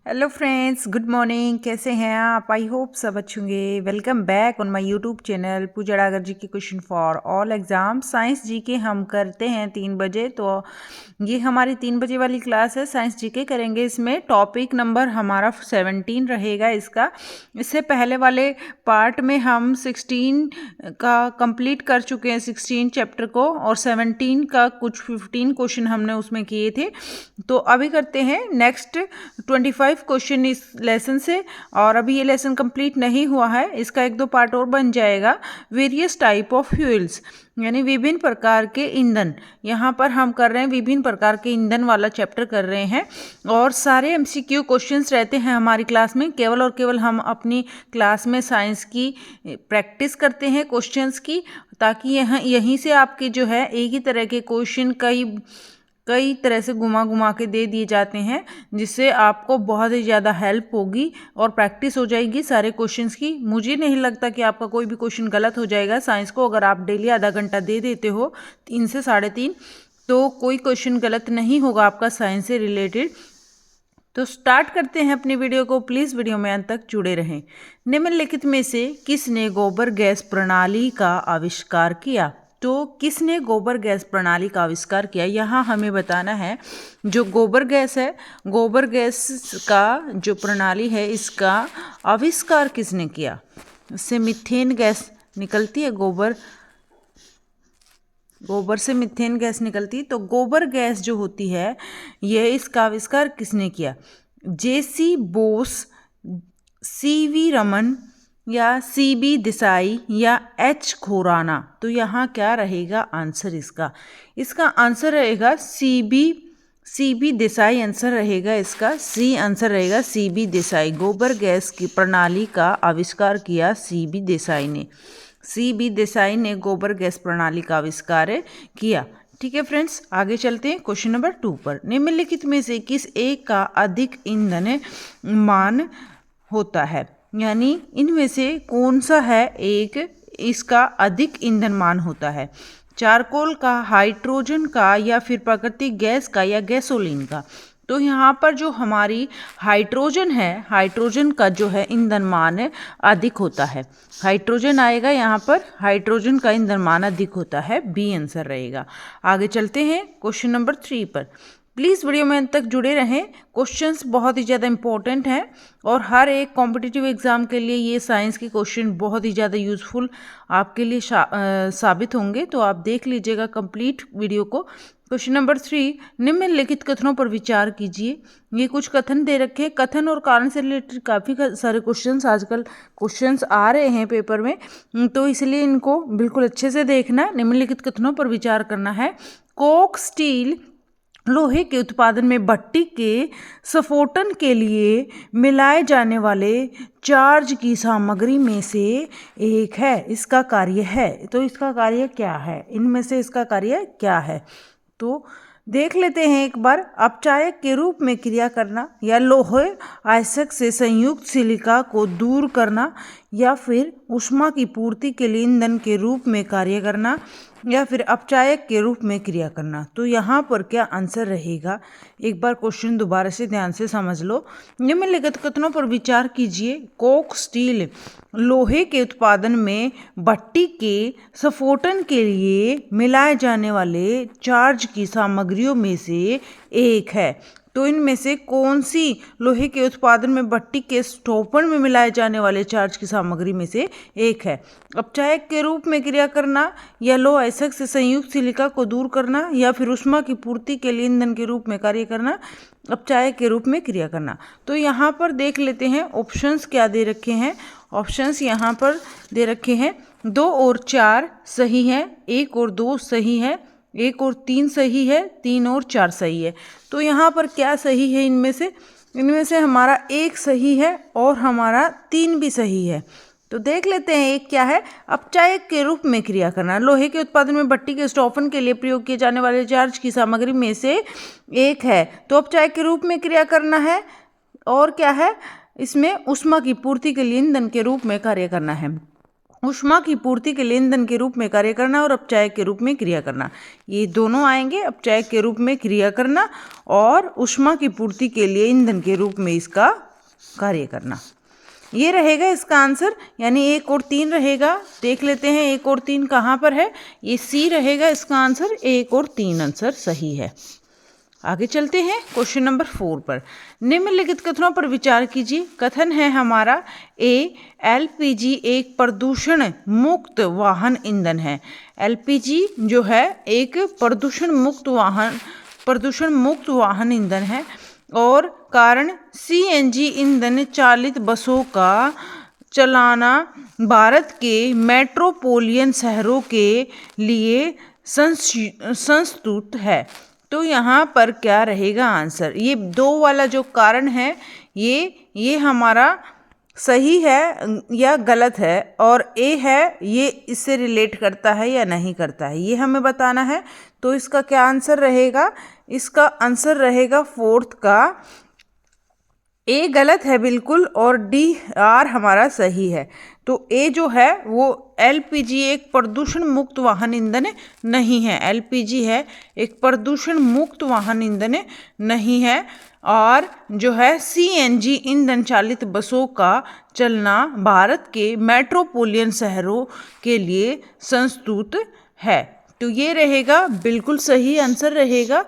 Hello friends, good morning. कैसे हैं आप? आई होप सब अच्छे होंगे। Welcome back on my YouTube channel Pooja Dagar ji के question for all exam science G K हम करते हैं 3 बजे। तो ये हमारी 3 बजे वाली क्लास है, साइंस जी के करेंगे। इसमें टॉपिक नंबर हमारा 17 रहेगा इसका। इससे पहले वाले पार्ट में हम 16 का कंप्लीट कर चुके हैं, 16 चैप्टर को, और 17 का कुछ 15 क्वेश्चन हमने उसमें किए थे। तो अभी करते हैं नेक्स्ट 25 क्वेश्चन इस लेसन से। और अभी ये लेसन कंप्लीट नहीं हुआ है, इसका 1-2 पार्ट और बन जाएगा। वेरियस टाइप ऑफ फ्यूल्स यानी विभिन्न प्रकार के ईंधन। यहाँ पर हम कर रहे हैं विभिन्न प्रकार के ईंधन वाला चैप्टर कर रहे हैं। और सारे एमसीक्यू क्वेश्चंस रहते हैं हमारी क्लास में। केवल और केवल हम अपनी क्लास में साइंस की प्रैक्टिस करते हैं क्वेश्चंस की, ताकि यहीं से आपके जो है एक ही तरह के क्वेश्चन कई तरह से घुमा घुमा के दे दिए जाते हैं, जिससे आपको बहुत ही ज़्यादा हेल्प होगी और प्रैक्टिस हो जाएगी सारे क्वेश्चंस की। मुझे नहीं लगता कि आपका कोई भी क्वेश्चन गलत हो जाएगा साइंस को। अगर आप डेली आधा घंटा दे देते हो 3 से 3:30, तो कोई क्वेश्चन गलत नहीं होगा आपका साइंस से रिलेटेड। तो स्टार्ट करते हैं अपनी वीडियो को। प्लीज़ वीडियो में अंत तक जुड़े रहें। निम्नलिखित में से किसने गोबर गैस प्रणाली का आविष्कार किया? तो किसने गोबर गैस प्रणाली का आविष्कार किया, यहाँ हमें बताना है। जो गोबर गैस है, गोबर गैस का जो प्रणाली है, इसका आविष्कार किसने किया? इससे मीथेन गैस निकलती है। गोबर से मीथेन गैस निकलती है। तो गोबर गैस जो होती है, यह इसका आविष्कार किसने किया? जेसी बोस, सीवी रमन, या सीबी देसाई, या एच खोराना। तो यहाँ क्या रहेगा आंसर इसका? इसका आंसर रहेगा सीबी देसाई आंसर रहेगा इसका। सी आंसर रहेगा सीबी देसाई। गोबर गैस की प्रणाली का आविष्कार किया सीबी देसाई ने। सीबी देसाई ने गोबर गैस प्रणाली का आविष्कार किया। ठीक है फ्रेंड्स, आगे चलते हैं क्वेश्चन नंबर 2 पर। निम्नलिखित में से किस एक का अधिक ईंधन मान होता है? यानी इनमें से कौन सा है एक इसका अधिक ईंधन मान होता है? चारकोल का, हाइड्रोजन का, या फिर प्राकृतिक गैस का, या गैसोलीन का? तो यहाँ पर जो हमारी हाइड्रोजन है, हाइड्रोजन का जो है ईंधन मान अधिक होता है। हाइड्रोजन आएगा यहाँ पर, हाइड्रोजन का ईंधन मान अधिक होता है। बी आंसर रहेगा। आगे चलते हैं क्वेश्चन नंबर 3 पर। प्लीज़ वीडियो में अंत तक जुड़े रहें। क्वेश्चंस बहुत ही ज़्यादा इंपॉर्टेंट हैं और हर एक कॉम्पिटिटिव एग्ज़ाम के लिए ये साइंस के क्वेश्चन बहुत ही ज़्यादा यूज़फुल आपके लिए साबित होंगे। तो आप देख लीजिएगा कंप्लीट वीडियो को। क्वेश्चन नंबर 3, निम्नलिखित कथनों पर विचार कीजिए। ये कुछ कथन दे रखे हैं। कथन और कारण से रिलेटेड काफ़ी सारे क्वेश्चंस आजकल क्वेश्चंस आ रहे हैं पेपर में, तो इसलिए इनको बिल्कुल अच्छे से देखना। निम्नलिखित कथनों पर विचार करना है। कोक स्टील लोहे के उत्पादन में भट्टी के स्फोटन के लिए मिलाए जाने वाले चार्ज की सामग्री में से एक है। इसका कार्य है। तो इसका कार्य क्या है? इनमें से इसका कार्य क्या है? तो देख लेते हैं एक बार। अपचायक के रूप में क्रिया करना, या लोहे आयस्क से संयुक्त सिलिका को दूर करना, या फिर ऊष्मा की पूर्ति के लिए ईंधन के रूप में कार्य करना, या फिर अपचायक के रूप में क्रिया करना। तो यहाँ पर क्या आंसर रहेगा? एक बार क्वेश्चन दोबारा से ध्यान से समझ लो। निम्नलिखित कथनों पर विचार कीजिए। कोक स्टील लोहे के उत्पादन में भट्टी के स्फोटन के लिए मिलाए जाने वाले चार्ज की सामग्रियों में से एक है। तो इनमें से कौन सी लोहे के उत्पादन में भट्टी के स्फोटन में मिलाए जाने वाले चार्ज की सामग्री में से एक है? अपचायक के रूप में क्रिया करना, या लोह अयस्क से संयुक्त सिलिका को दूर करना, या फिर ऊष्मा की पूर्ति के लिए ईंधन के रूप में कार्य करना, अपचायक के रूप में क्रिया करना। तो यहाँ पर देख लेते हैं ऑप्शंस क्या दे रखे हैं। ऑप्शंस यहाँ पर दे रखे हैं। 2 और 4 सही है, 1 और 2 सही है, 1 और 3 सही है, 3 और 4 सही है। तो यहाँ पर क्या सही है? इनमें से हमारा 1 सही है और हमारा 3 भी सही है। तो देख लेते हैं एक क्या है। अपचायक के रूप में क्रिया करना, लोहे के उत्पादन में भट्टी के स्टोफन के लिए प्रयोग किए जाने वाले चार्ज की सामग्री में से एक है। तो अपचायक के रूप में क्रिया करना है, और क्या है इसमें ऊष्मा की पूर्ति के लिए ईंधन के रूप में कार्य करना है। ऊष्मा की पूर्ति के लिए ईंधन के रूप में कार्य करना और अपचायक के रूप में क्रिया करना। ये दोनों आएंगे, अपचायक के रूप में क्रिया करना और ऊष्मा की पूर्ति के लिए ईंधन के रूप में इसका कार्य करना। ये रहेगा इसका आंसर, यानी 1 और 3 रहेगा। देख लेते हैं 1 और 3 कहाँ पर है। ये सी रहेगा इसका आंसर, 1 और 3 आंसर सही है। आगे चलते हैं क्वेश्चन नंबर 4 पर। निम्नलिखित कथनों पर विचार कीजिए। कथन है हमारा ए, एलपीजी एक प्रदूषण मुक्त वाहन ईंधन है। एलपीजी जो है एक प्रदूषण मुक्त वाहन ईंधन है और कारण सीएनजी ईंधन चालित बसों का चलाना भारत के मेट्रोपोलियन शहरों के लिए संस्तुत है। तो यहाँ पर क्या रहेगा आंसर। ये 2 वाला जो कारण है ये हमारा सही है या गलत है, और ए है ये इससे रिलेट करता है या नहीं करता है, ये हमें बताना है। तो इसका क्या आंसर रहेगा। इसका आंसर रहेगा 4th का ए गलत है बिल्कुल, और डी आर हमारा सही है। तो ए जो है वो एलपीजी एक प्रदूषण मुक्त वाहन ईंधन नहीं है। एलपीजी है एक प्रदूषण मुक्त वाहन ईंधन नहीं है, और जो है सीएनजी ईंधन चालित बसों का चलना भारत के मेट्रोपोलियन शहरों के लिए संस्तुत है। तो ये रहेगा बिल्कुल सही आंसर रहेगा।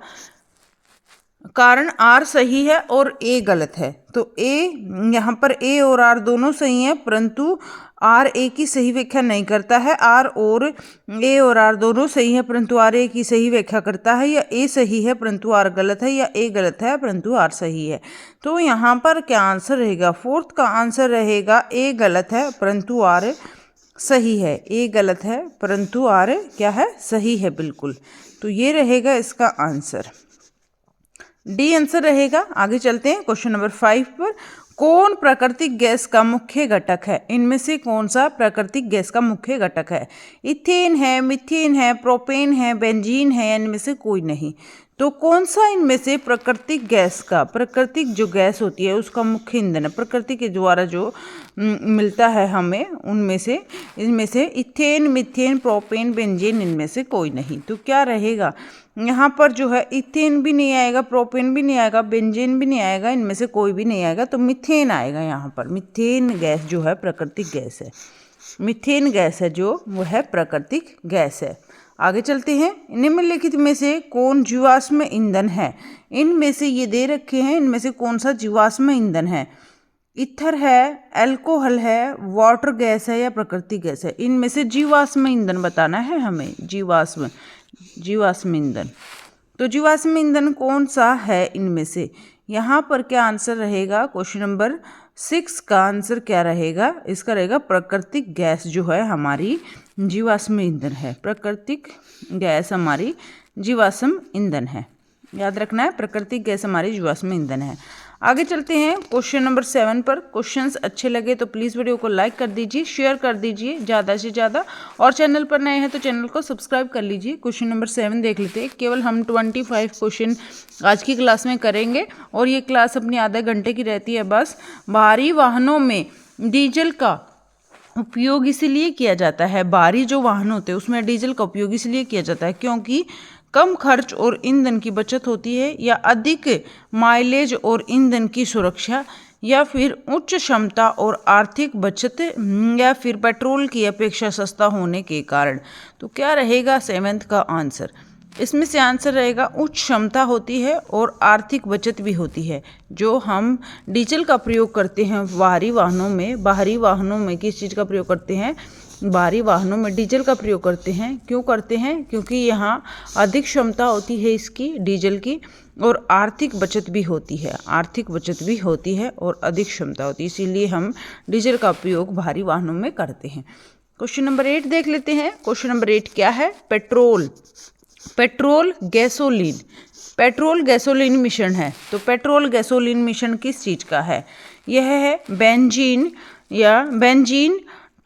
कारण आर सही है और ए गलत है। तो ए यहाँ पर ए और आर दोनों सही हैं, परंतु आर ए की सही व्याख्या नहीं करता है। आर और ए और आर दोनों सही है, परंतु आर ए की सही व्याख्या करता है। या ए सही है परंतु आर गलत है, या ए गलत है परंतु आर सही है। तो यहाँ पर क्या आंसर रहेगा। 4th का आंसर रहेगा ए गलत है परंतु आर सही है। ए गलत है परंतु आर क्या है, सही है बिल्कुल। तो ये रहेगा इसका आंसर, डी आंसर रहेगा। आगे चलते हैं क्वेश्चन नंबर 5 पर। कौन प्राकृतिक गैस का मुख्य घटक है। इनमें से कौन सा प्राकृतिक गैस का मुख्य घटक है। इथेन है, मीथेन है, प्रोपेन है, बेंजीन है, इनमें से कोई नहीं। तो कौन सा इनमें से प्राकृतिक गैस का, प्राकृतिक जो गैस होती है उसका मुख्य ईंधन है, प्रकृति के द्वारा जो मिलता है हमें, उनमें से इनमें से इथेन, मीथेन, प्रोपेन, बेंजीन इनमें से कोई नहीं। तो क्या रहेगा यहाँ पर जो है इथेन भी नहीं आएगा, प्रोपेन भी नहीं आएगा, बेंजीन भी नहीं आएगा, इनमें से कोई भी नहीं आएगा। तो मीथेन आएगा यहाँ पर। मीथेन गैस जो है प्राकृतिक गैस है। मीथेन गैस है जो वो है प्राकृतिक गैस है। आगे चलते हैं। निम्नलिखित में से कौन जीवाश्म ईंधन है। इनमें से ये दे रखे हैं, इनमें से कौन सा जीवाश्म ईंधन है। ईथर है, अल्कोहल है, वाटर गैस है या प्राकृतिक गैस है। इनमें से जीवाश्म ईंधन बताना है हमें। जीवाश्म ईंधन। तो जीवाश्म ईंधन कौन सा है इनमें से। यहाँ पर क्या आंसर रहेगा। क्वेश्चन नंबर 6 का आंसर क्या रहेगा। इसका रहेगा प्राकृतिक गैस जो है हमारी जीवाश्म ईंधन है। प्राकृतिक गैस हमारी जीवाश्म ईंधन है, याद रखना है। प्राकृतिक गैस हमारी जीवाश्म ईंधन है। आगे चलते हैं क्वेश्चन नंबर 7 पर। क्वेश्चंस अच्छे लगे तो प्लीज़ वीडियो को लाइक कर दीजिए, शेयर कर दीजिए ज़्यादा से ज़्यादा, और चैनल पर नए हैं तो चैनल को सब्सक्राइब कर लीजिए। क्वेश्चन नंबर 7 देख लेते हैं। केवल हम 25 क्वेश्चन आज की क्लास में करेंगे, और ये क्लास अपनी आधे घंटे की रहती है बस। भारी वाहनों में डीजल का उपयोग इसलिए किया जाता है, भारी जो वाहन होते हैं उसमें डीजल का उपयोग इसलिए किया जाता है क्योंकि कम खर्च और ईंधन की बचत होती है, या अधिक माइलेज और ईंधन की सुरक्षा, या फिर उच्च क्षमता और आर्थिक बचत, या फिर पेट्रोल की अपेक्षा सस्ता होने के कारण। तो क्या रहेगा 7th का आंसर। इसमें से आंसर रहेगा उच्च क्षमता होती है और आर्थिक बचत भी होती है। जो हम डीजल का प्रयोग करते हैं बाहरी वाहनों में किस चीज़ का प्रयोग करते हैं। भारी वाहनों में डीजल का प्रयोग करते हैं। क्यों करते हैं, क्योंकि यहाँ अधिक क्षमता होती है इसकी डीजल की, और आर्थिक बचत भी होती है। आर्थिक बचत भी होती है और अधिक क्षमता होती है, इसीलिए हम डीजल का प्रयोग भारी वाहनों में करते हैं। क्वेश्चन नंबर 8 देख लेते हैं। क्वेश्चन नंबर 8 क्या है। पेट्रोल गैसोलीन मिश्रण है। तो पेट्रोल गैसोलीन मिश्रण किस चीज़ का है। यह है बेंजीन,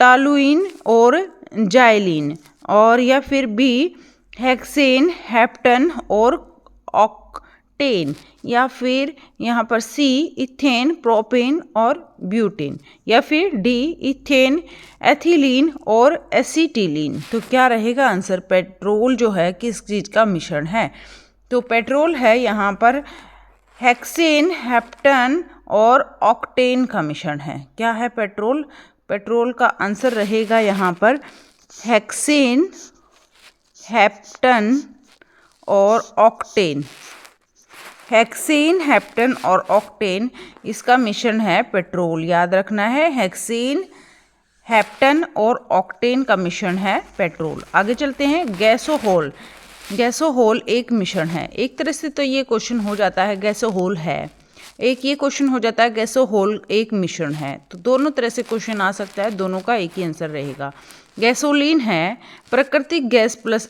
टालुइन और जाइलिन, और या फिर बी हेक्सेन, हेप्टन और ऑक्टेन, या फिर यहाँ पर सी इथेन, प्रोपेन और ब्यूटेन, या फिर डी इथेन, एथिलीन और एसिटिलीन। तो क्या रहेगा आंसर? पेट्रोल जो है किस चीज़ का मिश्रण है? तो पेट्रोल है यहाँ पर हेक्सेन, हेप्टन और ऑक्टेन का मिश्रण है। क्या है पेट्रोल? पेट्रोल का आंसर रहेगा यहाँ पर हेक्सेन, हेप्टन और ऑक्टेन। हेक्सेन, हेप्टन और ऑक्टेन इसका मिश्रण है पेट्रोल। याद रखना है, हेक्सेन, हेप्टन और ऑक्टेन का मिश्रण है पेट्रोल। आगे चलते हैं, गैसोहोल। गैसोहोल एक मिश्रण है। एक तरह से तो ये क्वेश्चन हो जाता है गैसोहोल है, एक ये क्वेश्चन हो जाता है गैसोहोल एक मिश्रण है। तो दोनों तरह से क्वेश्चन आ सकता है, दोनों का एक ही आंसर रहेगा। गैसोलीन है प्राकृतिक गैस प्लस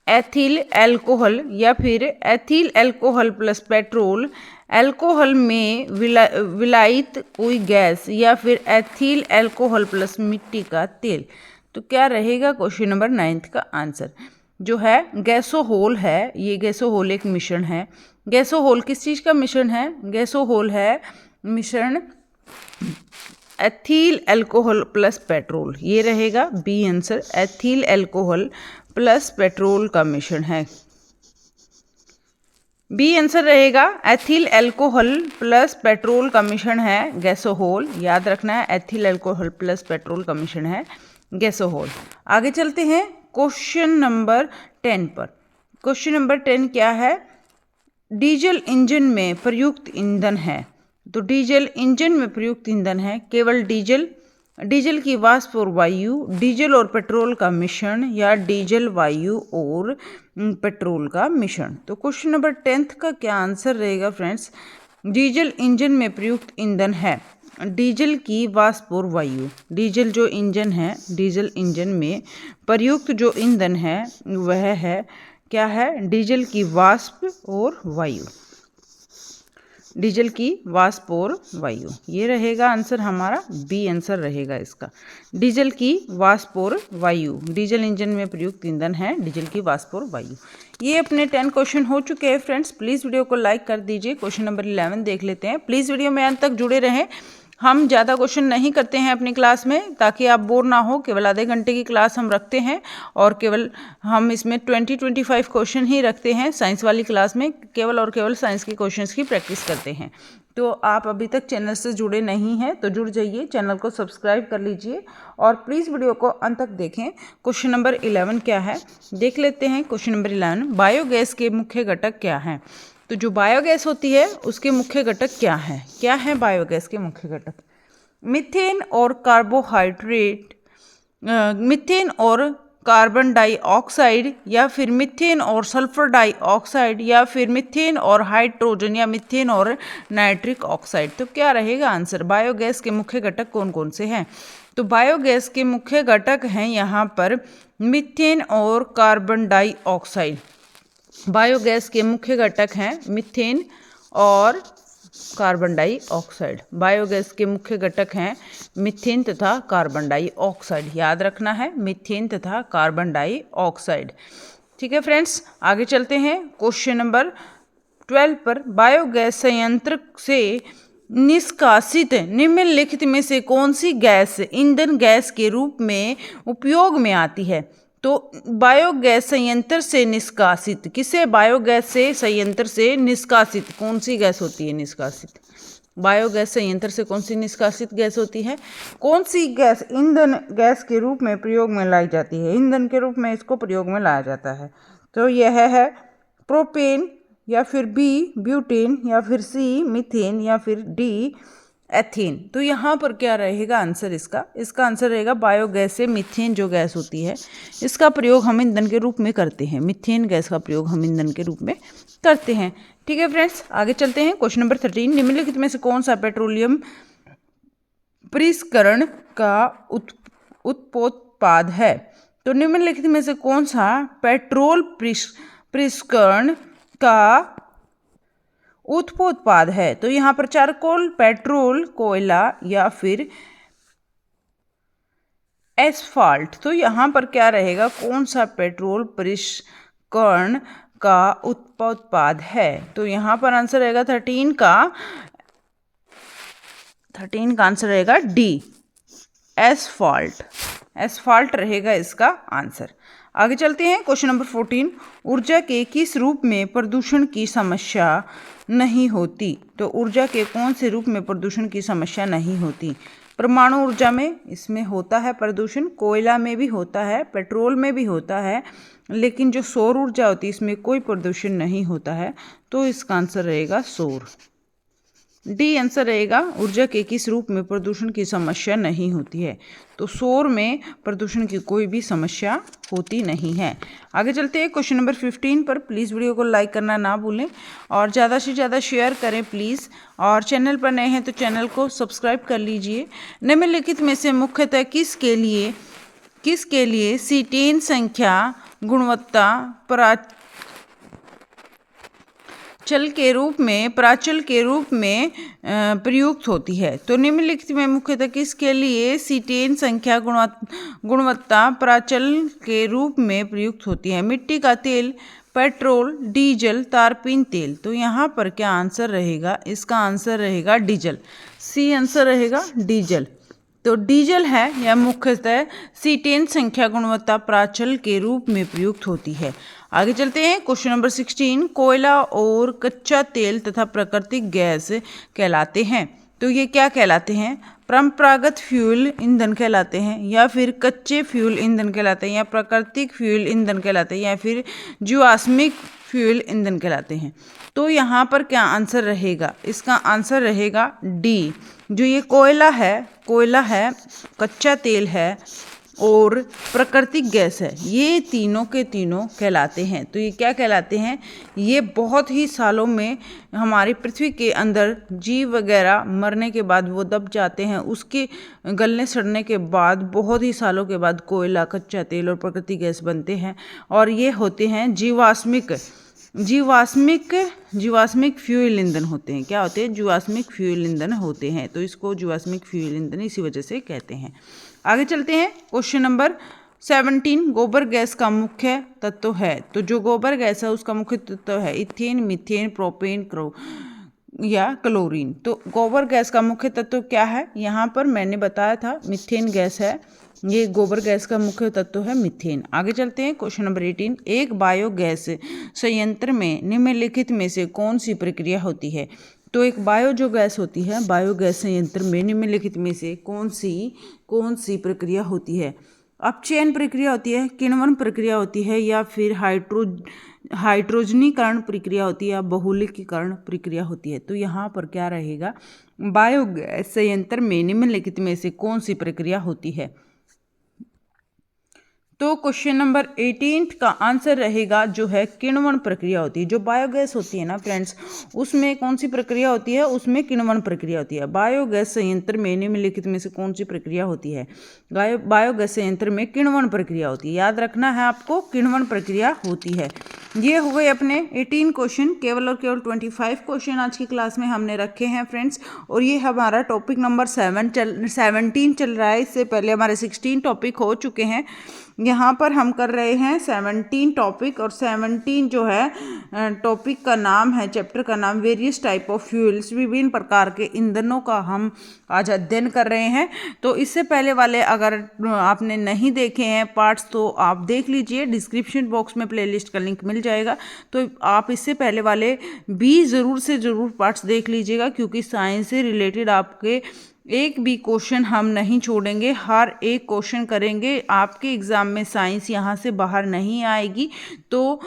एथिल एल्कोहल, या फिर ethyl alcohol plus petrol, alcohol में विलायित कोई गैस, या फिर एथिल एल्कोहल प्लस मिट्टी का तेल। तो क्या रहेगा क्वेश्चन नंबर 9 का आंसर? जो है गैसोहोल है, ये गैसोहोल एक मिश्रण है। गैसोहोल किस चीज़ का मिश्रण है? गैसोहोल है मिश्रण एथिल एल्कोहल प्लस पेट्रोल। ये रहेगा B answer, ethyl alcohol plus petrol का मिश्रण है। बी आंसर रहेगा, एथिल एल्कोहल प्लस पेट्रोल का मिश्रण है गैसोहोल। याद रखना है, एथिल एल्कोहल प्लस पेट्रोल का मिश्रण है गैसोहोल। आगे चलते हैं क्वेश्चन नंबर 10 पर। क्वेश्चन नंबर 10 क्या है? डीजल इंजन में प्रयुक्त ईंधन है। तो डीजल इंजन में प्रयुक्त ईंधन है केवल डीजल, डीजल की वाष्प और वायु, डीजल और पेट्रोल का मिश्रण, या डीजल, वायु और पेट्रोल का मिश्रण। तो क्वेश्चन नंबर 10 का क्या आंसर रहेगा फ्रेंड्स? डीजल इंजन में प्रयुक्त ईंधन है डीजल की वाष्प और वायु। डीजल जो इंजन है, डीजल इंजन में प्रयुक्त जो ईंधन है वह है, क्या है? डीजल की वाष्प और वायु। डीजल की वाष्प और वायु, ये रहेगा आंसर हमारा, बी आंसर रहेगा इसका। डीजल की वाष्प और वायु, डीजल इंजन में प्रयुक्त ईंधन है डीजल की वाष्प और वायु। ये अपने 10 क्वेश्चन हो चुके हैं फ्रेंड्स। प्लीज़ वीडियो को लाइक कर दीजिए। क्वेश्चन नंबर 11 देख लेते हैं। प्लीज़ वीडियो में अंत तक जुड़े रहें। हम ज़्यादा क्वेश्चन नहीं करते हैं अपनी क्लास में, ताकि आप बोर ना हो। केवल आधे घंटे की क्लास हम रखते हैं, और केवल हम इसमें 20-25 क्वेश्चन ही रखते हैं। साइंस वाली क्लास में केवल और केवल साइंस के क्वेश्चंस की प्रैक्टिस करते हैं। तो आप अभी तक चैनल से जुड़े नहीं हैं तो जुड़ जाइए, चैनल को सब्सक्राइब कर लीजिए, और प्लीज़ वीडियो को अंत तक देखें। क्वेश्चन नंबर 11 क्या है देख लेते हैं। क्वेश्चन नंबर 11, बायोगैस के मुख्य घटक क्या हैं? तो जो बायोगैस होती है उसके मुख्य घटक क्या हैं? क्या है बायोगैस के मुख्य घटक? मीथेन और कार्बोहाइड्रेट, मीथेन और कार्बन डाइऑक्साइड, या फिर मीथेन और सल्फर डाइऑक्साइड, या फिर मीथेन और हाइड्रोजन, या मीथेन और नाइट्रिक ऑक्साइड। तो क्या रहेगा आंसर? बायोगैस के मुख्य घटक कौन कौन से हैं? तो बायोगैस के मुख्य घटक हैं यहाँ पर मीथेन और कार्बन डाइऑक्साइड। बायोगैस के मुख्य घटक हैं मीथेन और कार्बन डाइऑक्साइड। बायोगैस के मुख्य घटक हैं मीथेन तथा कार्बन डाइऑक्साइड। याद रखना है, मीथेन तथा कार्बन डाइऑक्साइड। ठीक है फ्रेंड्स, आगे चलते हैं क्वेश्चन नंबर 12 पर। बायोगैस संयंत्र से निष्कासित निम्नलिखित में से कौन सी गैस ईंधन गैस के रूप में उपयोग में आती है? तो बायोगैस संयंत्र से निष्कासित, किसे? बायोगैस से संयंत्र से निष्कासित कौन सी गैस होती है? निष्कासित बायोगैस संयंत्र से कौन सी निष्कासित गैस होती है? कौन सी गैस ईंधन गैस के रूप में प्रयोग में लाई जाती है? ईंधन के रूप में इसको प्रयोग में लाया जाता है। तो यह है प्रोपेन, या फिर बी ब्यूटेन, या फिर सी मीथेन, या फिर डी एथेन। तो यहाँ पर क्या रहेगा आंसर इसका? इसका आंसर रहेगा बायोगैस से मीथेन जो गैस होती है इसका प्रयोग हम ईंधन के रूप में करते हैं। मीथेन गैस का प्रयोग हम ईंधन के रूप में करते हैं। ठीक है फ्रेंड्स, आगे चलते हैं क्वेश्चन नंबर 13। निम्नलिखित में से कौन सा पेट्रोलियम परिष्करण का उत्पोत्पाद है? तो निम्नलिखित में से कौन सा पेट्रोल परिष्करण का उत्पोत्पाद है? तो यहाँ पर चारकोल, पेट्रोल, कोयला, या फिर एस्फाल्ट। तो यहाँ पर क्या रहेगा? कौन सा पेट्रोल परिष्करण का उत्पाद है। तो यहाँ पर आंसर रहेगा 13 का आंसर रहेगा डी, एसफॉल्ट। एसफॉल्ट रहेगा इसका आंसर। आगे चलते हैं क्वेश्चन नंबर 14। ऊर्जा के किस रूप में प्रदूषण की समस्या नहीं होती? तो ऊर्जा के कौन से रूप में प्रदूषण की समस्या नहीं होती? परमाणु ऊर्जा में इसमें होता है प्रदूषण, कोयला में भी होता है, पेट्रोल में भी होता है, लेकिन जो सौर ऊर्जा होती है इसमें कोई प्रदूषण नहीं होता है। तो इसका आंसर रहेगा सौर, डी आंसर रहेगा। ऊर्जा के किस रूप में प्रदूषण की समस्या नहीं होती है? तो सौर में प्रदूषण की कोई भी समस्या होती नहीं है। आगे चलते हैं क्वेश्चन नंबर 15 पर। प्लीज़ वीडियो को लाइक करना ना भूलें और ज़्यादा से ज़्यादा शेयर करें प्लीज़, और चैनल पर नए हैं तो चैनल को सब्सक्राइब कर लीजिए। निम्नलिखित में से मुख्यतः किसके लिए सीटेन संख्या गुणवत्ता प्राचल के रूप में प्रयुक्त होती है? तो निम्नलिखित में मुख्यतः किसके लिए सीटेन संख्या गुणवत्ता प्राचल के रूप में प्रयुक्त होती है? मिट्टी का तेल, पेट्रोल, डीजल, तारपीन तेल। तो यहाँ पर क्या आंसर रहेगा? इसका आंसर रहेगा डीजल, सी आंसर रहेगा डीजल। तो डीजल है यह मुख्यतः सीटेन संख्या गुणवत्ता प्राचल के रूप में प्रयुक्त होती है। आगे चलते हैं क्वेश्चन नंबर 16। कोयला और कच्चा तेल तथा प्राकृतिक गैस कहलाते हैं। तो ये क्या कहलाते हैं? परंपरागत फ्यूल ईंधन कहलाते हैं, या फिर कच्चे फ्यूल ईंधन कहलाते हैं, या प्राकृतिक फ्यूल ईंधन कहलाते हैं, या फिर जीवाश्मिक फ्यूल ईंधन कहलाते हैं। तो यहाँ पर क्या आंसर रहेगा? इसका आंसर रहेगा डी। जो ये कोयला है, कच्चा तेल है और प्राकृतिक गैस है, ये तीनों के तीनों कहलाते हैं। तो ये क्या कहलाते हैं? ये बहुत ही सालों में हमारी पृथ्वी के अंदर जीव वगैरह मरने के बाद वो दब जाते हैं, उसके गलने सड़ने के बाद बहुत ही सालों के बाद कोयला, कच्चा तेल और प्राकृतिक गैस बनते हैं, और ये होते हैं जीवाश्मिक फ्यूल ईंधन होते हैं। क्या होते हैं? जीवाश्मिक फ्यूल ईंधन होते हैं। तो इसको जीवाश्मिक फ्यूल ईंधन इसी वजह से कहते हैं। आगे चलते हैं क्वेश्चन नंबर 17। गोबर गैस का मुख्य तत्व है। तो जो गोबर गैस है उसका मुख्य तत्व है इथेन, मीथेन, प्रोपेन या क्लोरीन। तो गोबर गैस का मुख्य तत्व क्या है? यहाँ पर मैंने बताया था मीथेन गैस है, ये गोबर गैस का मुख्य तत्व है मीथेन। आगे चलते हैं क्वेश्चन नंबर 18। एक बायोगैस संयंत्र में निम्नलिखित में से कौन सी प्रक्रिया होती है? तो एक जो गैस होती है, बायोगैस संयंत्र में निम्नलिखित में से कौन सी प्रक्रिया होती है? अपचयन प्रक्रिया होती है, किण्वन प्रक्रिया होती है, या फिर हाइड्रोजनीकरण प्रक्रिया होती है, या बहुलकीकरण प्रक्रिया होती है? तो यहाँ पर क्या रहेगा? बायोगैस संयंत्र में निम्नलिखित में से कौन सी प्रक्रिया होती है? तो क्वेश्चन नंबर 18 का आंसर रहेगा जो है किण्वन प्रक्रिया होती है। जो बायोगैस होती है ना फ्रेंड्स, उसमें कौन सी प्रक्रिया होती है? उसमें किण्वन प्रक्रिया होती है। बायोगैस संयंत्र में निम्नलिखित में से कौन सी प्रक्रिया होती है? बायोगैस संयंत्र में किण्वन प्रक्रिया होती है। याद रखना है आपको, किण्वन प्रक्रिया होती है। ये हो गए अपने 18 क्वेश्चन। केवल और केवल 25 क्वेश्चन आज की क्लास में हमने रखे हैं फ्रेंड्स, और ये हमारा टॉपिक नंबर 17 चल रहा है। इससे पहले हमारे 16 टॉपिक हो चुके हैं। यहाँ पर हम कर रहे हैं 17 टॉपिक, और 17 जो है टॉपिक का नाम है, चैप्टर का नाम वेरियस टाइप ऑफ फ्यूल्स, विभिन्न प्रकार के ईंधनों का हम आज अध्ययन कर रहे हैं। तो इससे पहले वाले अगर आपने नहीं देखे हैं पार्ट्स तो आप देख लीजिए, डिस्क्रिप्शन बॉक्स में प्लेलिस्ट का लिंक मिल जाएगा। तो आप इससे पहले वाले भी ज़रूर पार्ट्स देख लीजिएगा, क्योंकि साइंस से रिलेटेड आपके एक भी क्वेश्चन हम नहीं छोड़ेंगे, हर एक क्वेश्चन करेंगे। आपके एग्ज़ाम में साइंस यहाँ से बाहर नहीं आएगी। तो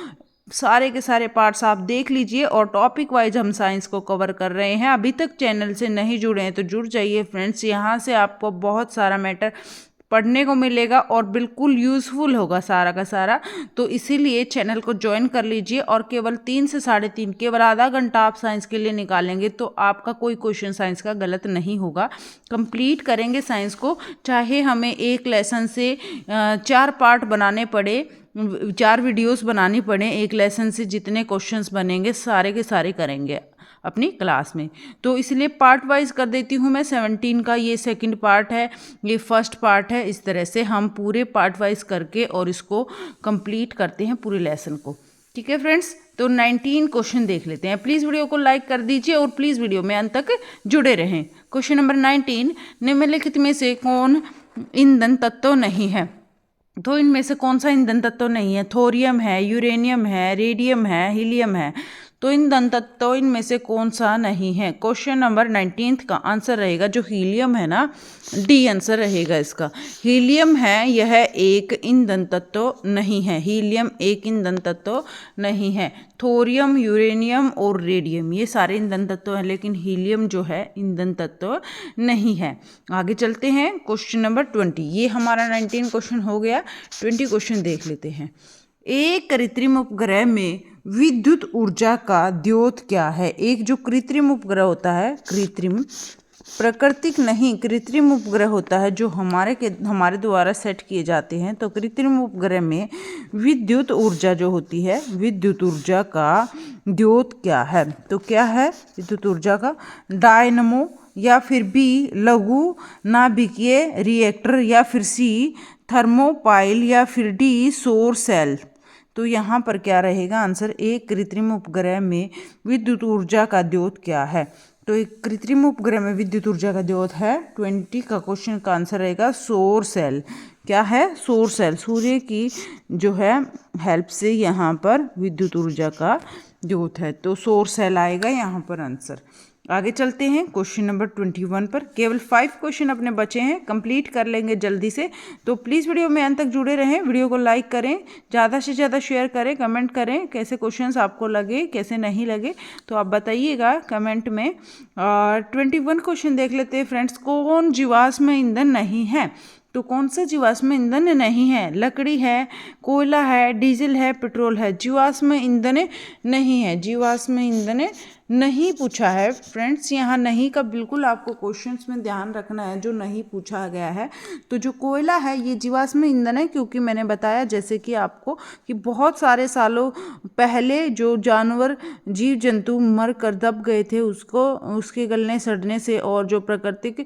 सारे के सारे पार्ट्स आप देख लीजिए, और टॉपिक वाइज हम साइंस को कवर कर रहे हैं। अभी तक चैनल से नहीं जुड़े हैं तो जुड़ जाइए फ्रेंड्स, यहाँ से आपको बहुत सारा मैटर पढ़ने को मिलेगा और बिल्कुल यूज़फुल होगा सारा का सारा। तो इसीलिए चैनल को ज्वाइन कर लीजिए, और केवल 3 से 3.5 केवल आधा घंटा आप साइंस के लिए निकालेंगे तो आपका कोई क्वेश्चन साइंस का गलत नहीं होगा। कंप्लीट करेंगे साइंस को, चाहे हमें एक लेसन से 4 पार्ट बनाने पड़े, 4 वीडियोस बनानी पड़े, एक लेसन से जितने क्वेश्चंस बनेंगे सारे के सारे करेंगे अपनी क्लास में। तो इसलिए पार्ट वाइज कर देती हूँ मैं। 17 का ये सेकंड पार्ट है, ये फर्स्ट पार्ट है। इस तरह से हम पूरे पार्ट वाइज करके और इसको कंप्लीट करते हैं पूरे लेसन को। ठीक है फ्रेंड्स, तो 19 क्वेश्चन देख लेते हैं। प्लीज़ वीडियो को लाइक कर दीजिए और प्लीज़ वीडियो में अंत तक जुड़े रहें। क्वेश्चन नंबर 19, निम्नलिखित में से कौन ईंधन तत्व नहीं है? तो इनमें से कौन सा ईंधन तत्व नहीं है? थोरियम है, यूरेनियम है, रेडियम है, हीलियम है। तो ईंधन तत्व इनमें से कौन सा नहीं है? क्वेश्चन नंबर 19 का आंसर रहेगा जो हीलियम है ना, डी आंसर रहेगा इसका। हीलियम है, यह एक ईंधन तत्व नहीं है। हीलियम एक ईंधन तत्व नहीं है। थोरियम, यूरेनियम और रेडियम ये सारे ईंधन तत्व हैं, लेकिन हीलियम जो है ईंधन तत्व नहीं है। आगे चलते हैं क्वेश्चन नंबर 20। ये हमारा 19 क्वेश्चन हो गया। 20 क्वेश्चन देख लेते हैं। एक कृत्रिम उपग्रह में विद्युत ऊर्जा का द्योत क्या है? एक जो कृत्रिम उपग्रह होता है, कृत्रिम, प्राकृतिक नहीं, कृत्रिम उपग्रह होता है जो हमारे द्वारा सेट किए जाते हैं। तो कृत्रिम उपग्रह में विद्युत ऊर्जा जो होती है, विद्युत ऊर्जा का द्योत क्या है? तो क्या है विद्युत ऊर्जा का? डायनमो, या फिर बी लघु नाभिकीय रिएक्टर, या फिर सी थर्मोपाइल, या फिर डी सौर सेल। तो यहाँ पर क्या रहेगा आंसर? एक कृत्रिम उपग्रह में विद्युत ऊर्जा का द्योत क्या है? तो एक कृत्रिम उपग्रह में विद्युत ऊर्जा का द्योत है 20 का क्वेश्चन का आंसर रहेगा सौर सेल। क्या है? सौर सेल। सूर्य की जो है हेल्प से यहाँ पर विद्युत ऊर्जा का द्योत है, तो सौर सेल आएगा यहाँ पर आंसर। आगे चलते हैं क्वेश्चन नंबर 21 पर। केवल 5 क्वेश्चन अपने बचे हैं, कंप्लीट कर लेंगे जल्दी से। तो प्लीज़ वीडियो में अंत तक जुड़े रहें, वीडियो को लाइक करें, ज़्यादा से ज़्यादा शेयर करें, कमेंट करें कैसे क्वेश्चंस आपको लगे, कैसे नहीं लगे, तो आप बताइएगा कमेंट में। और 21 क्वेश्चन देख लेते हैं फ्रेंड्स। कौन जीवाश्म ईंधन नहीं है? तो कौन सा जीवाश्म ईंधन नहीं है? लकड़ी है, कोयला है, डीजल है, पेट्रोल है। जीवाश्म ईंधन नहीं है। जीवाश्म ईंधन नहीं पूछा है फ्रेंड्स। यहाँ नहीं का बिल्कुल आपको क्वेश्चंस में ध्यान रखना है, जो नहीं पूछा गया है। तो जो कोयला है ये जीवाश्म ईंधन है, क्योंकि मैंने बताया जैसे कि आपको कि बहुत सारे सालों पहले जो जानवर, जीव जंतु मर कर दब गए थे, उसके गलने सड़ने से, और जो प्राकृतिक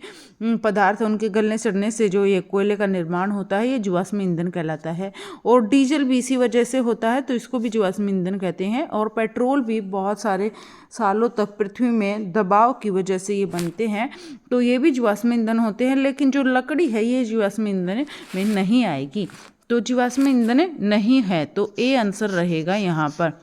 पदार्थ उनके गलने सड़ने से जो ये कोयले का निर्माण होता है, ये जीवाश्म ईंधन कहलाता है। और डीजल भी इसी वजह से होता है, तो इसको भी जीवाश्म ईंधन कहते हैं। और पेट्रोल भी बहुत सारे सालों तक पृथ्वी में दबाव की वजह से ये बनते हैं, तो ये भी जीवाश्म ईंधन होते हैं। लेकिन जो लकड़ी है ये जीवाश्म ईंधन में नहीं आएगी, तो जीवाश्म ईंधन नहीं है। तो ए आंसर रहेगा यहाँ पर।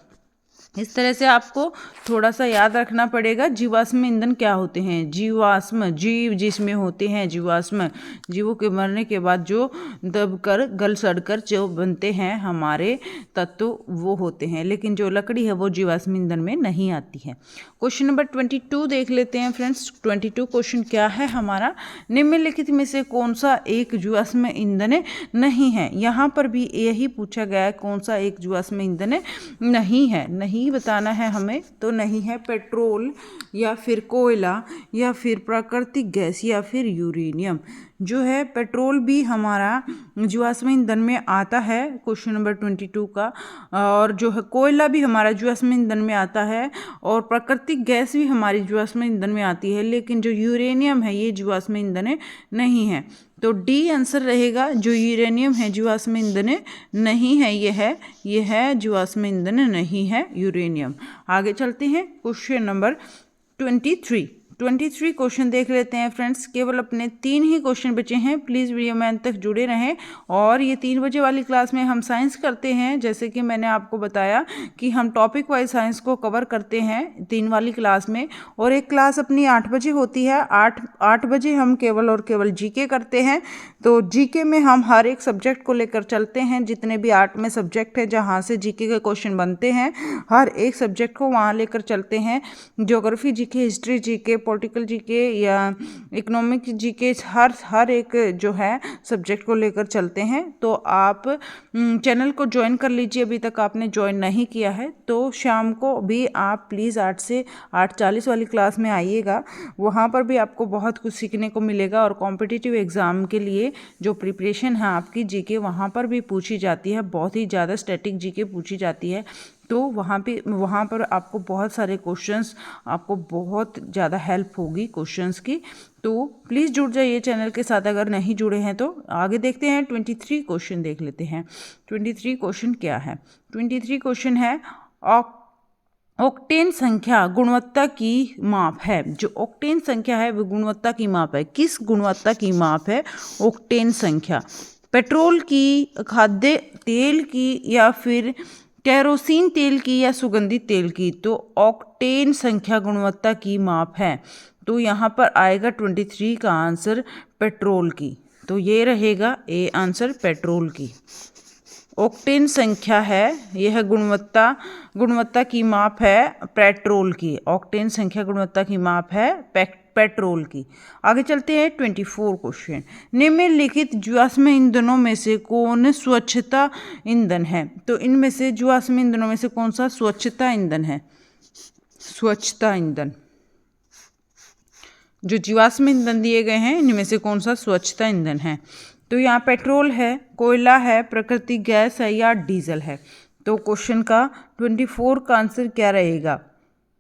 इस तरह से आपको थोड़ा सा याद रखना पड़ेगा। जीवाश्म ईंधन क्या होते हैं? जीवाश्म, जीव जिसमें होते हैं जीवाश्म, जीवों के मरने के बाद जो दबकर गल सड़कर जो बनते हैं हमारे तत्व, वो होते हैं। लेकिन जो लकड़ी है वो जीवाश्म ईंधन में नहीं आती है। क्वेश्चन नंबर 22 देख लेते हैं फ्रेंड्स। 22 क्वेश्चन क्या है हमारा? निम्नलिखित में से कौन सा एक जीवाश्म ईंधन नहीं है? यहाँ पर भी यही पूछा गया है, कौन सा एक जीवाश्म ईंधन नहीं है। नहीं बताना है हमें, तो नहीं है पेट्रोल, या फिर कोयला, या फिर प्राकृतिक गैस, या फिर यूरेनियम। जो है पेट्रोल भी हमारा जीवाश्म ईंधन में आता है, क्वेश्चन नंबर 22 का। और जो है कोयला भी हमारा जीवाश्म ईंधन में आता है, और प्राकृतिक गैस भी हमारी जीवाश्म ईंधन में आती है। लेकिन जो यूरेनियम है ये जीवाश्म ईंधन नहीं है। तो डी आंसर रहेगा। जो यूरेनियम है जीवाश्म ईंधन नहीं है, ये है जीवाश्म ईंधन नहीं है यूरेनियम। आगे चलते हैं क्वेश्चन नंबर 23 क्वेश्चन देख लेते हैं फ्रेंड्स। केवल अपने 3 ही क्वेश्चन बचे हैं, प्लीज़ वीडियो में अंत तक जुड़े रहें। और ये 3 बजे वाली क्लास में हम साइंस करते हैं, जैसे कि मैंने आपको बताया कि हम टॉपिक वाइज साइंस को कवर करते हैं 3 वाली क्लास में। और एक क्लास अपनी 8 बजे होती है। 8 बजे हम केवल और केवल जीके करते हैं। तो जीके में हम हर एक सब्जेक्ट को लेकर चलते हैं, जितने भी 8 में सब्जेक्ट है जहाँ से जीके के क्वेश्चन बनते हैं, हर एक सब्जेक्ट को वहाँ लेकर चलते हैं। Geography GK, history GK, political GK या इकोनॉमिक जीके, हर एक जो है सब्जेक्ट को लेकर चलते हैं। तो आप चैनल को ज्वाइन कर लीजिए, अभी तक आपने ज्वाइन नहीं किया है तो शाम को भी आप प्लीज़ 8 से 8:40 वाली क्लास में आइएगा। वहाँ पर भी आपको बहुत कुछ सीखने को मिलेगा। और कॉम्पिटिटिव एग्ज़ाम के लिए जो प्रिपरेशन है आपकी जीके, वहाँ पर भी पूछी जाती है, बहुत ही ज़्यादा स्टैटिक जीके पूछी जाती है। तो वहाँ पर आपको बहुत सारे क्वेश्चंस, आपको बहुत ज़्यादा हेल्प होगी क्वेश्चंस की। तो प्लीज़ जुड़ जाइए चैनल के साथ अगर नहीं जुड़े हैं तो। आगे देखते हैं 23 क्वेश्चन देख लेते हैं। 23 क्वेश्चन क्या है? 23 क्वेश्चन है ऑक्टेन संख्या गुणवत्ता की माप है। जो ऑक्टेन संख्या है वो गुणवत्ता की माप है। किस गुणवत्ता की माप है ऑक्टेन संख्या? पेट्रोल की, खाद्य तेल की, या फिर केरोसिन तेल की, या सुगंधित तेल की? तो ऑक्टेन संख्या गुणवत्ता की माप है। तो यहाँ पर आएगा 23 का आंसर पेट्रोल की। तो ये रहेगा ए आंसर पेट्रोल की। ऑक्टेन संख्या है यह गुणवत्ता की माप है पेट्रोल की। ऑक्टेन संख्या गुणवत्ता की माप है पेट्रोल की। आगे चलते हैं 24 क्वेश्चन। निम्नलिखित जीवाश्म ईंधनों में से कौन स्वच्छता ईंधन है? तो इनमें से जीवाश्म ईंधनों में से कौन सा स्वच्छता ईंधन है? स्वच्छता ईंधन, जो जीवाश्म ईंधन दिए गए हैं इनमें से कौन सा स्वच्छता ईंधन है? तो यहाँ पेट्रोल है, कोयला है, प्राकृतिक गैस है, या डीजल है? तो क्वेश्चन का 24 का आंसर क्या रहेगा?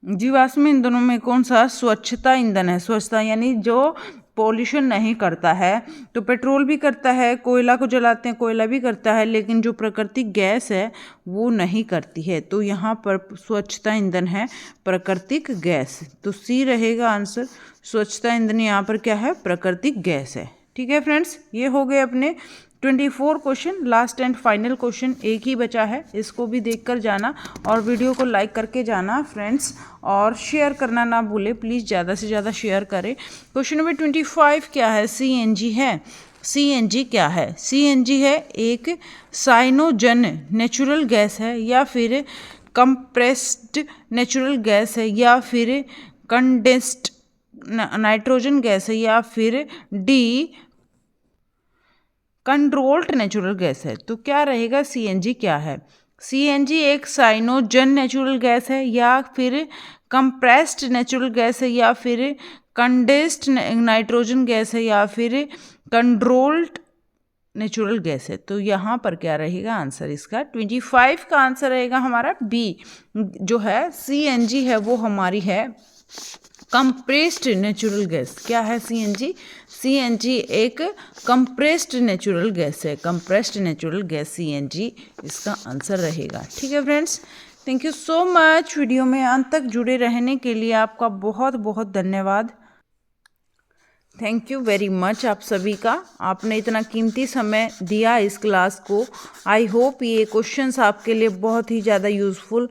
जीवाश्म ईंधनों में कौन सा स्वच्छता ईंधन है? स्वच्छता यानी जो पॉल्यूशन नहीं करता है। तो पेट्रोल भी करता है, कोयला को जलाते हैं कोयला भी करता है, लेकिन जो प्राकृतिक गैस है वो नहीं करती है। तो यहाँ पर स्वच्छता ईंधन है प्राकृतिक गैस। तो सी रहेगा आंसर। स्वच्छता ईंधन यहाँ पर क्या है? प्राकृतिक गैस है। ठीक है फ्रेंड्स, ये हो गए अपने 24 question. Last and final question एक ही बचा है, इसको भी देखकर जाना और वीडियो को लाइक करके जाना फ्रेंड्स, और शेयर करना ना भूले प्लीज़, ज़्यादा से ज़्यादा शेयर करें। क्वेश्चन नंबर 25 क्या है? सीएनजी है। सीएनजी क्या है? सीएनजी है एक साइनोजन नेचुरल गैस है, या फिर कंप्रेस्ड नेचुरल गैस है, या फिर कंडेंस्ड नाइट्रोजन गैस है, या फिर डी कंट्रोल्ड नेचुरल गैस है? तो क्या रहेगा? सीएनजी क्या है? सीएनजी एक साइनोजन नेचुरल गैस है, या फिर कंप्रेस्ड नेचुरल गैस है, या फिर कंडेंस्ड नाइट्रोजन गैस है, या फिर कंट्रोल्ड नेचुरल गैस है? तो यहाँ पर क्या रहेगा आंसर इसका? 25 का आंसर रहेगा हमारा बी। जो है सीएनजी है वो हमारी है कंप्रेस्ड नेचुरल गैस। क्या है सीएनजी? सीएनजी एक कंप्रेस्ड नेचुरल गैस है। कंप्रेस्ड नेचुरल गैस सीएनजी इसका आंसर रहेगा। ठीक है friends, thank you so much. Video में अंत तक जुड़े रहने के लिए आपका बहुत बहुत धन्यवाद। थैंक यू वेरी मच आप सभी का। आपने इतना कीमती समय दिया इस क्लास को। आई होप ये क्वेश्चंस आपके लिए बहुत ही ज़्यादा यूज़फुल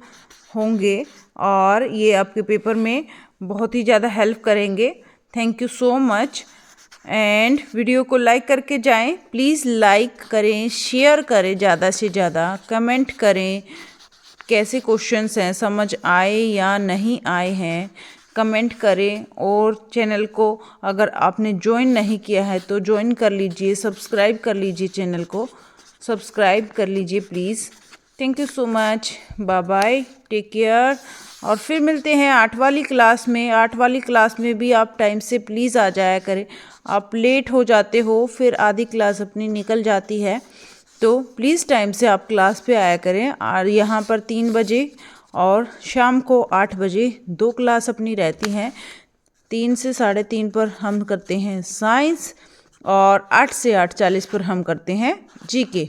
होंगे और ये आपके पेपर में बहुत ही ज़्यादा हेल्प करेंगे। Thank you so much. And video को लाइक करके जाएं। प्लीज़ लाइक करें, शेयर करें, ज़्यादा से ज़्यादा कमेंट करें। कैसे क्वेश्चंस हैं, समझ आए या नहीं आए हैं, कमेंट करें। और चैनल को अगर आपने ज्वाइन नहीं किया है तो ज्वाइन कर लीजिए, सब्सक्राइब कर लीजिए, चैनल को सब्सक्राइब कर लीजिए please. Thank you so much. Bye bye, take care. और फिर मिलते हैं 8 वाली क्लास में। 8 वाली क्लास में भी आप टाइम से प्लीज़ आ जाया करें। आप लेट हो जाते हो, फिर आधी क्लास अपनी निकल जाती है, तो प्लीज़ टाइम से आप क्लास पे आया करें। और यहाँ पर 3 बजे और शाम को 8 बजे 2 क्लास अपनी रहती हैं। 3 से 3:30 पर हम करते हैं साइंस, और 8 से 8:40 पर हम करते हैं जीके।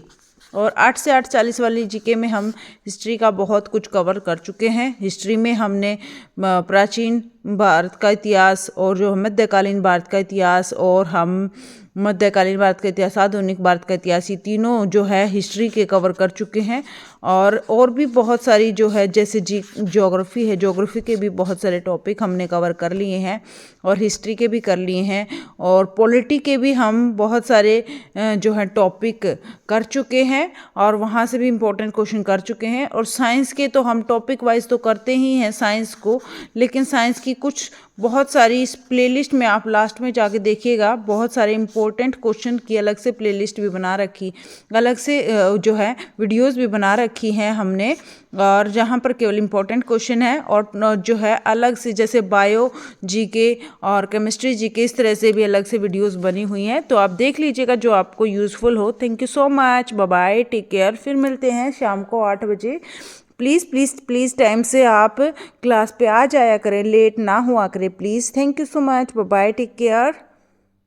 और 8 से 8:40 वाली जीके में हम हिस्ट्री का बहुत कुछ कवर कर चुके हैं। हिस्ट्री में हमने प्राचीन भारत का इतिहास, और जो मध्यकालीन भारत का इतिहास, और हम मध्यकालीन भारत का इतिहास, आधुनिक भारत का इतिहास, ये तीनों जो है हिस्ट्री के कवर कर चुके हैं। और भी बहुत सारी जो है, जैसे ज्योग्राफी है, ज्योग्राफी के भी बहुत सारे टॉपिक हमने कवर कर लिए हैं, और हिस्ट्री के भी कर लिए हैं, और पॉलिटी के भी हम बहुत सारे जो है टॉपिक कर चुके हैं, और वहाँ से भी इम्पोर्टेंट क्वेश्चन कर चुके हैं। और साइंस के तो हम टॉपिक वाइज तो करते ही हैं साइंस को, लेकिन साइंस की कुछ बहुत सारी इस प्लेलिस्ट में आप लास्ट में जाके देखिएगा, बहुत सारे इम्पोर्टेंट क्वेश्चन की अलग से प्लेलिस्ट भी बना रखी, अलग से जो है वीडियोस भी बना रखी हैं हमने, और जहाँ पर केवल इम्पोर्टेंट क्वेश्चन है, और जो है अलग से जैसे बायो जीके और केमिस्ट्री जीके, इस तरह से भी अलग से वीडियोस बनी हुई हैं। तो आप देख लीजिएगा जो आपको यूज़फुल हो। Thank you so much. Bye bye, take care. फिर मिलते हैं शाम को 8 बजे। प्लीज़ प्लीज़ प्लीज़ टाइम से आप क्लास पे आ जाया करें, लेट ना हुआ करें please. Thank you so much. Bye bye, take care.